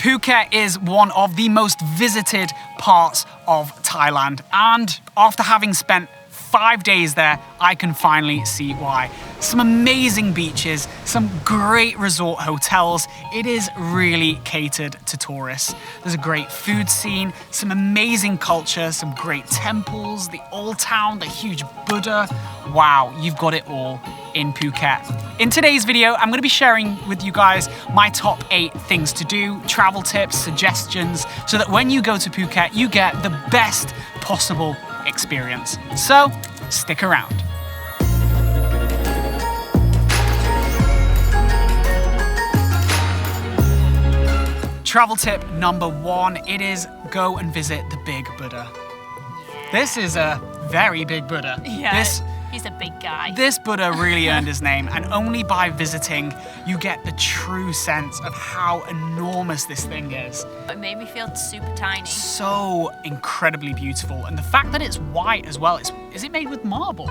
Phuket is one of the most visited parts of Thailand, and after having spent 5 days there, I can finally see why. Some amazing beaches, some great resort hotels. It is really catered to tourists. There's a great food scene, some amazing culture, some great temples, the Old Town, the huge Buddha. Wow, you've got it all in Phuket. In today's video, I'm going to be sharing with you guys my top 8 things to do, travel tips, suggestions, so that when you go to Phuket, you get the best possible experience. So, stick around. Travel tip number 1, it is go and visit the big Buddha. Yeah. This is a very big Buddha. Yeah, he's a big guy. This Buddha really earned his name, and only by visiting you get the true sense of how enormous this thing is. It made me feel super tiny. So incredibly beautiful, and the fact that it's white as well, is it made with marble?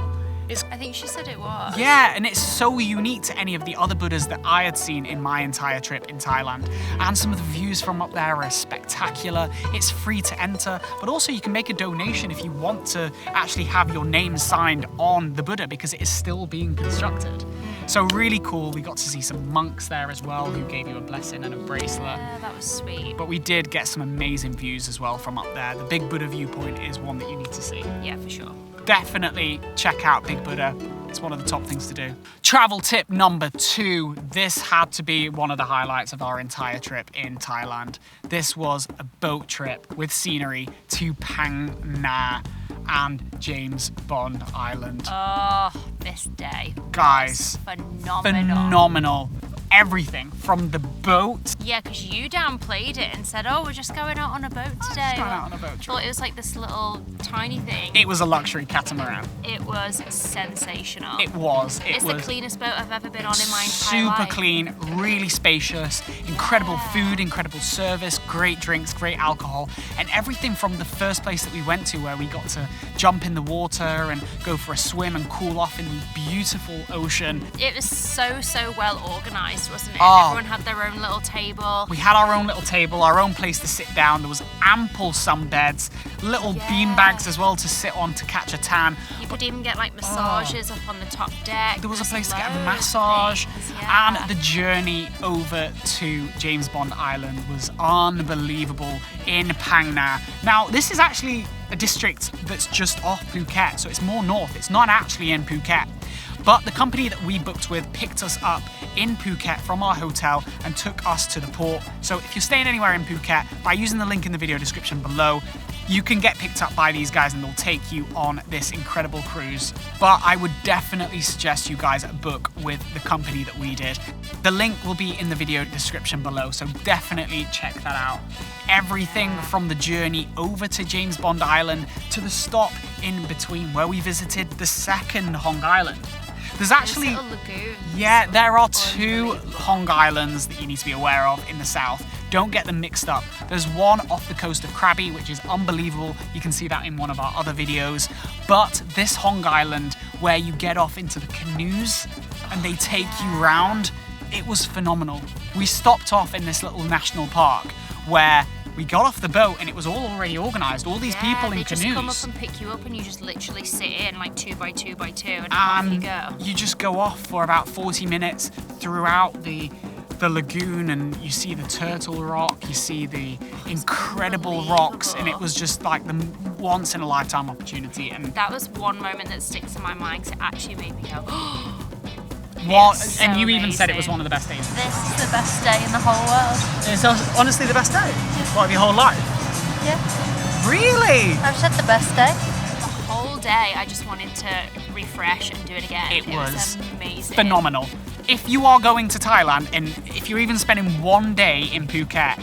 I think she said it was. Yeah, and it's so unique to any of the other Buddhas that I had seen in my entire trip in Thailand. And some of the views from up there are spectacular. It's free to enter, but also you can make a donation if you want to actually have your name signed on the Buddha, because it is still being constructed. So really cool. We got to see some monks there as well who gave you a blessing and a bracelet. Yeah, that was sweet. But we did get some amazing views as well from up there. The Big Buddha viewpoint is one that you need to see. Yeah, for sure. Definitely check out Big Buddha. It's one of the top things to do. Travel tip number 2. This had to be one of the highlights of our entire trip in Thailand. This was a boat trip with Seanery to Phang Nga and James Bond Island. Oh, this day. Guys, phenomenal. Everything from the boat. Yeah, because you downplayed it and said, oh, we're just going out on a boat today. Going out on a boat trip. Thought it was like this little tiny thing. It was a luxury catamaran. It was sensational. It was. It's the cleanest boat I've ever been on in my entire life. Super clean, really spacious, incredible food, incredible service, great drinks, great alcohol, and everything from the first place that we went to where we got to jump in the water and go for a swim and cool off in the beautiful ocean. It was so well organised, wasn't it? Oh. Everyone had their own little table. We had our own little table, our own place to sit down. There was ample sunbeds, little bean bags as well to sit on to catch a tan. You could even get like massages up on the top deck. There was a place to get a massage, yeah. and the journey over to James Bond Island was unbelievable in Phang Nga. Now, this is actually a district that's just off Phuket, so it's more north. It's not actually in Phuket. But the company that we booked with picked us up in Phuket from our hotel and took us to the port. So if you're staying anywhere in Phuket, by using the link in the video description below, you can get picked up by these guys and they'll take you on this incredible cruise. But I would definitely suggest you guys book with the company that we did. The link will be in the video description below, so definitely check that out. Everything from the journey over to James Bond Island to the stop in between where we visited the second Hong Island. There's actually, yeah, there are 2 Hong Islands that you need to be aware of in the south. Don't get them mixed up. There's one off the coast of Krabi, which is unbelievable. You can see that in one of our other videos. But this Hong Island, where you get off into the canoes and they take you round, it was phenomenal. We stopped off in this little national park where we got off the boat and it was all already organised. All these people in canoes. They just come up and pick you up and you just literally sit in like 2 by 2 by 2 and off you go. You just go off for about 40 minutes throughout the lagoon, and you see the turtle rock, you see the incredible rocks, and it was just like the once in a lifetime opportunity. And that was one moment that sticks in my mind because it actually made me go, what? So and you amazing. even said it was one of the best days. This is the best day in the whole world. It's honestly the best day. What, of your whole life? Yeah. Really? I've said the best day. The whole day I just wanted to refresh and do it again. It was amazing. Phenomenal. If you are going to Thailand, and if you're even spending 1 day in Phuket,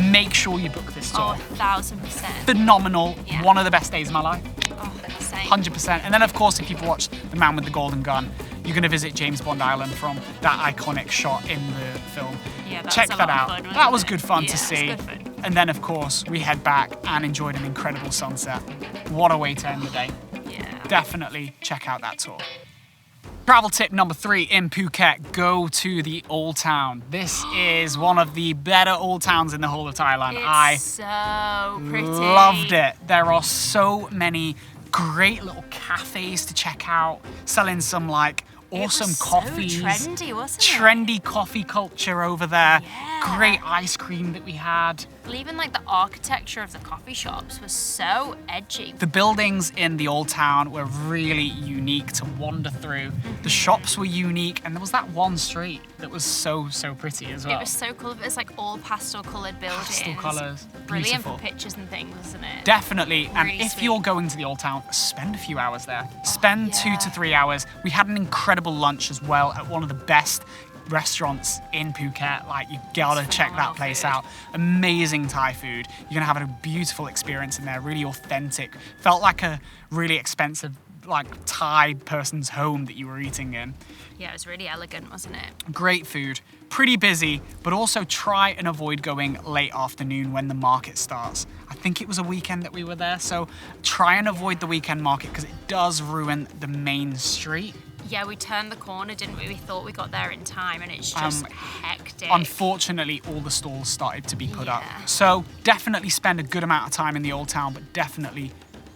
make sure you book this tour. Oh, 1000%. Phenomenal. Yeah. One of the best days of my life. Oh, insane. 100%. And then, of course, if you've watched The Man with the Golden Gun, you're going to visit James Bond Island from that iconic shot in the film. Yeah, check that out. That was good fun to see. Good fun. And then, of course, we head back and enjoyed an incredible sunset. What a way to end the day. Yeah. Definitely check out that tour. Travel tip number 3 in Phuket, go to the Old Town. This is one of the better old towns in the whole of Thailand. It's so pretty. Loved it. There are so many great little cafes to check out, selling some like awesome coffees. So trendy, wasn't it? Trendy coffee culture over there. Yeah. Great ice cream that we had. Well, even like the architecture of the coffee shops was so edgy. The buildings in the Old Town were really unique to wander through. The shops were unique, and there was that one street that was so pretty as well. It was so cool. It was like all pastel coloured buildings. Pastel colours. Brilliant Beautiful. for pictures and things, wasn't it? Definitely. And Really if sweet. you're going to the Old Town, spend a few hours there. Spend 2 to 3 hours. We had an incredible lunch as well at one of the best restaurants in Phuket. Like, you gotta It's check that phenomenal place food. out. Amazing Thai food. You're gonna have a beautiful experience in there, really authentic. Felt like a really expensive like Thai person's home that you were eating in. Yeah, it was really elegant, wasn't it? Great food, pretty busy, but also try and avoid going late afternoon when the market starts. I think it was a weekend that we were there, so try and avoid the weekend market because it does ruin the main street. Yeah, we turned the corner, didn't we? We thought we got there in time, and it's just hectic. Unfortunately, all the stalls started to be put up. Yeah. So definitely spend a good amount of time in the Old Town, but definitely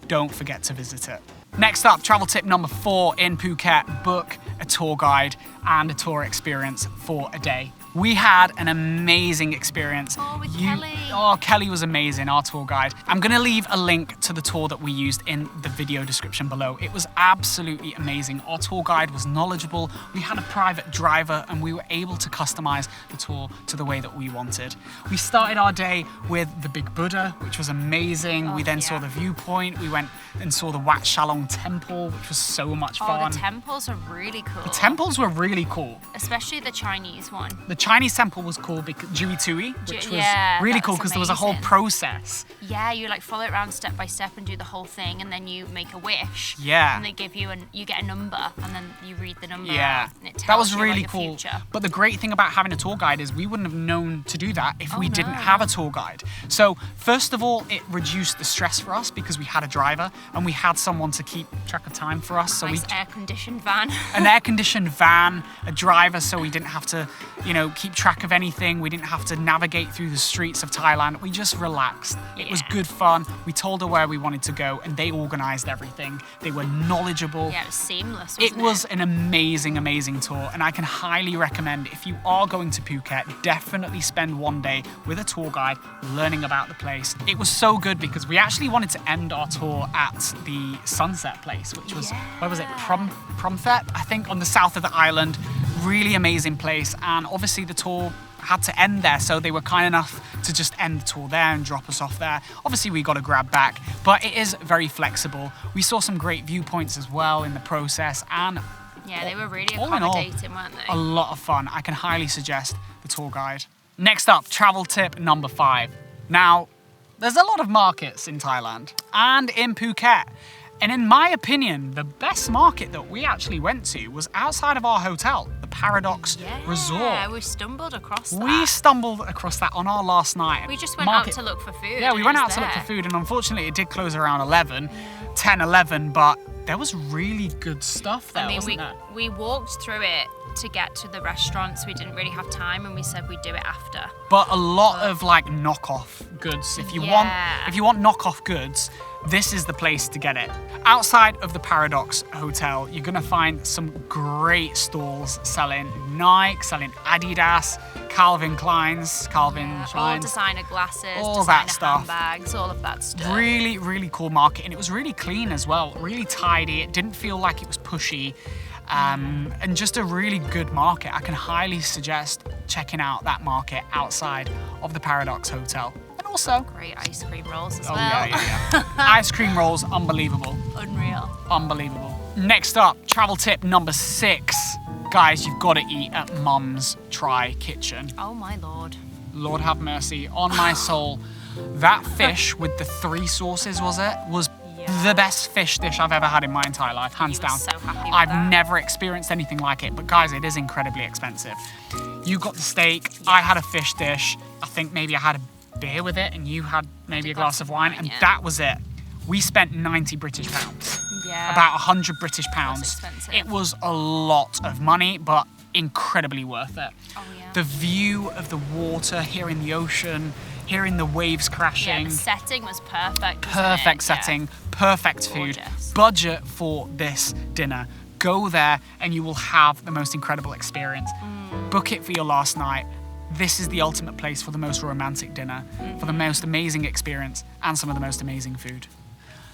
don't forget to visit it. Next up, travel tip number 4 in Phuket, book a tour guide and a tour experience for a day. We had an amazing experience. Oh, with Kelly. Oh, Kelly was amazing, our tour guide. I'm gonna leave a link to the tour that we used in the video description below. It was absolutely amazing. Our tour guide was knowledgeable. We had a private driver and we were able to customize the tour to the way that we wanted. We started our day with the Big Buddha, which was amazing. We then saw the viewpoint. We went and saw the Wat Shalong Temple, which was so much fun. Oh, the temples are really cool. The temples were really cool. Especially the Chinese one. The Chinese temple was cool because Jui Tui, which was Yeah, really that cool was because there was a whole amazing. process. Yeah, you like follow it around step by step and do the whole thing, and then you make a wish. Yeah. And they give you you get a number, and then you read the number. Yeah, out, and it tells that was you, really like, the cool. future. But the great thing about having a tour guide is we wouldn't have known to do that if we didn't no. have a tour guide. So first of all, it reduced the stress for us because we had a driver and we had someone to keep track of time for us. So Nice air-conditioned van. an air-conditioned van, a driver, so we didn't have to, keep track of anything. We didn't have to navigate through the streets of Thailand. We just relaxed. It was good fun. We told her where we wanted to go and they organized everything. They were knowledgeable. Yeah, it was seamless, It wasn't was an amazing tour, and I can highly recommend if you are going to Phuket, definitely spend one day with a tour guide learning about the place. It was so good because we actually wanted to end our tour at the sunset place, which was, where was it? Promthep, I think, on the south of the island. Really amazing place, and obviously the tour had to end there, so they were kind enough to just end the tour there and drop us off there. Obviously we got to grab back, but it is very flexible. We saw some great viewpoints as well in the process, and Yeah, they were really all in all, accommodating, weren't they? a lot of fun. I can highly suggest the tour guide. Next up, travel tip number 5. Now, there's a lot of markets in Thailand and in Phuket. And in my opinion, the best market that we actually went to was outside of our hotel, the Paradox Resort. Yeah, we stumbled across that. We stumbled across that on our last night. We just went out to look for food. Yeah, we and went it out was to look for there. food, and unfortunately it did close around 10, 11, but there was really good stuff there, I mean, wasn't there? we walked through it to get to the restaurants. We didn't really have time, and we said we'd do it after. But a lot of like knockoff goods. If you want knockoff goods, this is the place to get it. Outside of the Paradox Hotel, you're gonna find some great stalls selling Nike, selling Adidas, Calvin Klein's, Calvin All Klein's. designer glasses, all designer that stuff. handbags, all of that stuff. Really cool market, and it was really clean as well, really tidy. It didn't feel like it was pushy, and just a really good market. I can highly suggest checking out that market outside of the Paradox Hotel. And also, Great ice cream rolls as oh well. yeah. Ice cream rolls, unbelievable. Unreal. Unbelievable. Next up, travel tip number 6. Guys, you've got to eat at Mum's Try Kitchen. Oh my lord. Lord have mercy on my soul. That fish with the 3 sauces, was the best fish dish I've ever had in my entire life, hands He was down. so happy with I've that. never experienced anything like it, but guys, it is incredibly expensive. You got the steak, I had a fish dish, I think maybe I had a beer with it, and you had maybe a glass of wine, and yeah. that was it. We spent 90 British pounds. Yeah. About 100 British pounds. expensive. It was a lot of money, but incredibly worth it. Oh, yeah. The view of the water, hearing the ocean, hearing the waves crashing. Yeah, the setting was perfect. Perfect setting, perfect food. Gorgeous. Budget for this dinner. Go there and you will have the most incredible experience. Book it for your last night. This is the ultimate place for the most romantic dinner, for the most amazing experience, and some of the most amazing food.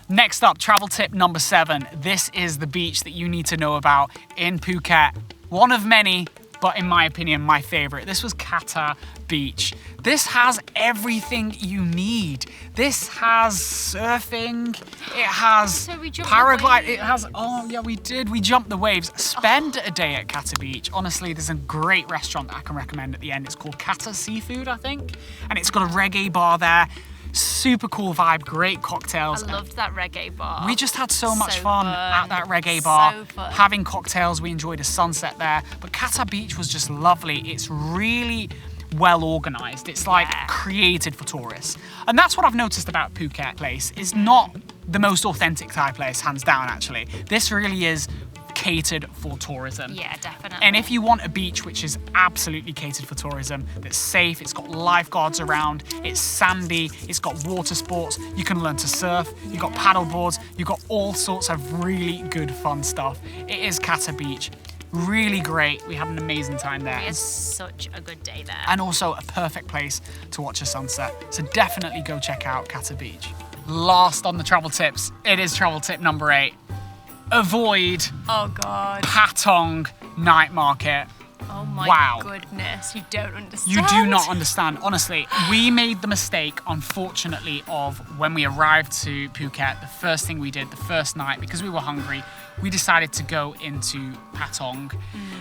Next up, travel tip number 7. This is the beach that you need to know about in Phuket. One of many, but in my opinion, my favorite. This was Kata Beach. This has everything you need. This has surfing, it has So we jumped paraglide, the it has, oh yeah, we did. We jumped the waves. Spend a day at Kata Beach. Honestly, there's a great restaurant that I can recommend at the end. It's called Kata Seafood, I think. And it's got a reggae bar there. Super cool vibe, great cocktails. I loved that reggae bar. We just had so much So fun fun. at that reggae bar, So fun. having cocktails. We enjoyed a sunset there. But Kata Beach was just lovely. It's really well organized. It's like Yeah. created for tourists. And that's what I've noticed about Phuket Place. It's not the most authentic Thai place, hands down, actually. This really is catered for tourism. Yeah, definitely. And if you want a beach which is absolutely catered for tourism, that's safe, it's got lifeguards around, it's sandy, it's got water sports, you can learn to surf, you've got paddle boards, you've got all sorts of really good fun stuff. It is Kata Beach. Really great. We had an amazing time there. We had such a good day there. And also a perfect place to watch a sunset. So definitely go check out Kata Beach. Last on the travel tips, it is travel tip number 8. Avoid Oh God. Patong night market. Oh my Wow. goodness. You don't understand. You do not understand. Honestly, we made the mistake, unfortunately, of when we arrived to Phuket, the first thing we did, the first night, because we were hungry, we decided to go into Patong.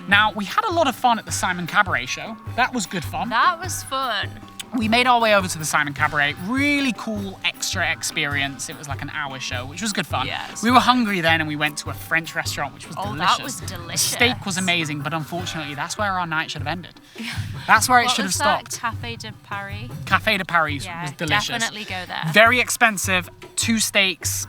Now, we had a lot of fun at the Simon Cabaret show. That was good fun. That was fun. We made our way over to the Simon Cabaret. Really cool extra experience. It was like an hour show, which was good fun. Yes. We were hungry then and we went to a French restaurant, which was Oh, delicious. that was The delicious. steak was amazing, but unfortunately, that's where our night should have ended. That's where it What should have was that? stopped. Café de Paris. Cafe de Paris Yeah, was delicious. definitely go there. Very expensive. 2 steaks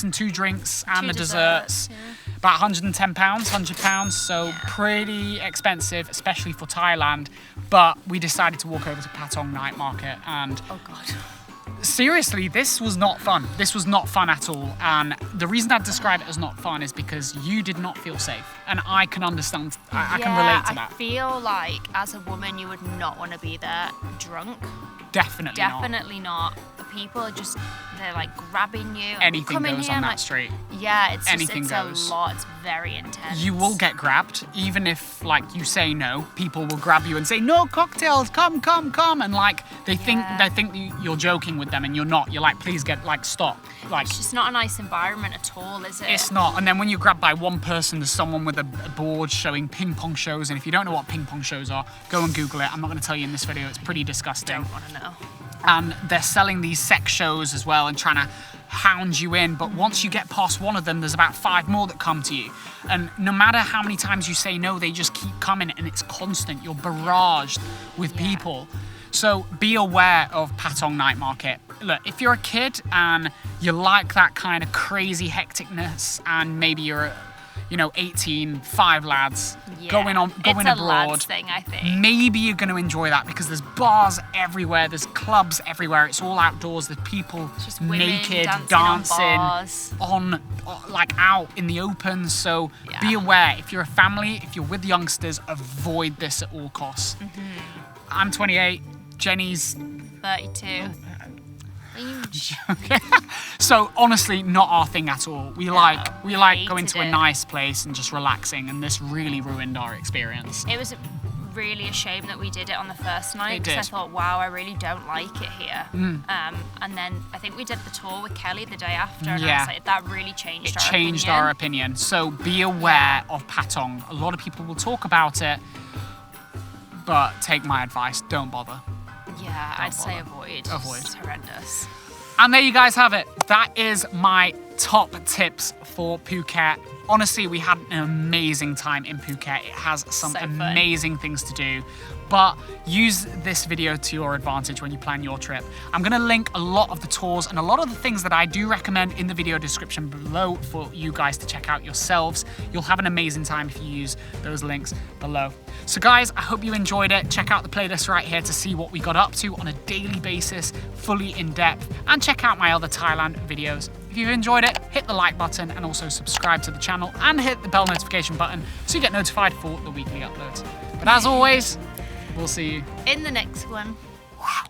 and 2 drinks and 2 the desserts. yeah. About £110, £100, so pretty expensive, especially for Thailand. But we decided to walk over to Patong Night Market, and Oh God. seriously, this was not fun. This was not fun at all. And the reason I describe it as not fun is because you did not feel safe, and I can understand. I can relate to that. I feel like as a woman, you would not want to be there drunk. Definitely not. Definitely not. The people are just, they're like grabbing you. and Anything coming goes here, on that like, street. Yeah, it's just, Anything it's goes. a lot. It's very intense. You will get grabbed, even if like you say no. People will grab you and say, "No cocktails, come," and like they think you're joking with them, and you're not. You're like, "Please stop." Like It's just not a nice environment at all, is it? it's not. And then when you're grabbed by one person, there's someone with a board showing ping pong shows. And if you don't know what ping pong shows are, go and Google it. I'm not going to tell you in this video. It's pretty disgusting. Don't want to know. And they're selling these sex shows as well and trying to hound you in. But once you get past one of them, there's about 5 more that come to you. And no matter how many times you say no, they just keep coming, and it's constant. You're barraged with people. So be aware of Patong Night Market. Look, if you're a kid and you like that kind of crazy hecticness, and maybe you're 18, 5 lads going it's a abroad. lads thing, I think. Maybe you're going to enjoy that because there's bars everywhere, there's clubs everywhere, it's all outdoors, there's people Just women naked, dancing on bars. like out in the open. So be aware, if you're a family, if you're with youngsters, avoid this at all costs. I'm 28, Jenny's 32. so honestly not our thing at all. We like going hated to a it. nice place and just relaxing, and this really ruined our experience. It was really a shame that we did it on the first night, It because did. I thought, wow, I really don't like it here. And then I think we did the tour with Kelly the day after, and I Yeah. was like, that really changed It our changed opinion. our opinion. So be aware of Patong. A lot of people will talk about it, but take my advice, don't bother. Yeah, I'd say bother. avoid. Avoid. It's horrendous. And there you guys have it. That is my top tips for Phuket. Honestly, we had an amazing time in Phuket. It has some So fun. amazing things to do. but use this video to your advantage when you plan your trip. I'm gonna link a lot of the tours and a lot of the things that I do recommend in the video description below for you guys to check out yourselves. You'll have an amazing time if you use those links below. So guys, I hope you enjoyed it. Check out the playlist right here to see what we got up to on a daily basis, fully in depth, and check out my other Thailand videos. If you've enjoyed it, hit the like button and also subscribe to the channel and hit the bell notification button so you get notified for the weekly uploads. But as always, we'll see you In the next one. Wow.